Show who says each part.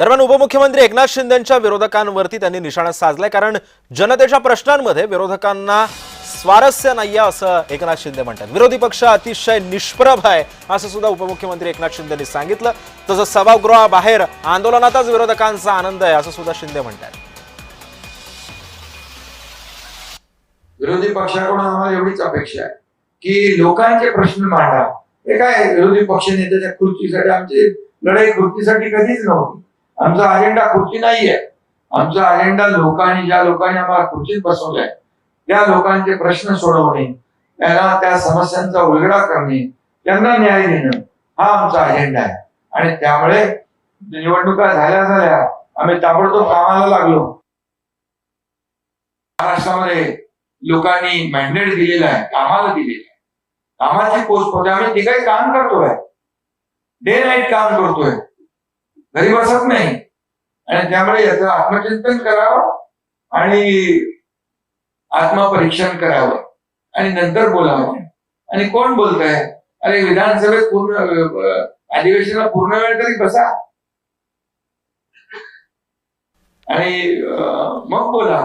Speaker 1: दरम्यान उपमुख्यमंत्री एकनाथ शिंदेंच्या विरोधकांवरती त्यांनी निशाणा साधलाय, कारण जनतेच्या प्रश्नांमध्ये विरोधकांना स्वारस्य नाहीये असं एकनाथ शिंदे म्हणतात। विरोधी पक्ष अतिशय निष्प्रभ आहे असं सुद्धा उपमुख्यमंत्री एकनाथ शिंदेंनी सांगितलं। तसंच सभागृहाबाहेर आंदोलनातच विरोधकांचा आनंद आहे असं सुद्धा शिंदे म्हणतात।
Speaker 2: विरोधी पक्षाकडून आम्हाला एवढीच अपेक्षा आहे की लोकांचे प्रश्न मांडा। हे काय विरोधी पक्ष नेत्याच्या खुर्चीसाठी, आमची लढाई खुर्चीसाठी कधीच नव्हती। आमचा अजेंडा खुर्ची नाहीये, आमचा अजेंडा लोकांनी, ज्या लोकांनी आम्हाला खुर्चीत बसवलंय त्या लोकांचे प्रश्न सोडवणे, त्यांना त्या समस्यांचा उलगडा करणे, त्यांना न्याय देणं हा आमचा अजेंडा आहे। आणि त्यामुळे निवडणुका झाल्या आम्ही ताबडतोब कामाला लागलो। महाराष्ट्रामध्ये लोकांनी मॅन्डेट दिलेला आहे, कामाला दिलेला आहे, कामाची पोस्ट होते। आम्ही ते काही काम करतोय, डे नाईट काम करतोय, घरी बसत नाही। आणि त्यामुळे याचं आत्मचिंतन करावं आणि आत्मपरीक्षण करावं आणि नंतर बोलावं। आणि कोण बोलतंय? अरे विधानसभेत पूर्ण अधिवेशनाला पूर्ण वेळ तरी बसा आणि मग बोला।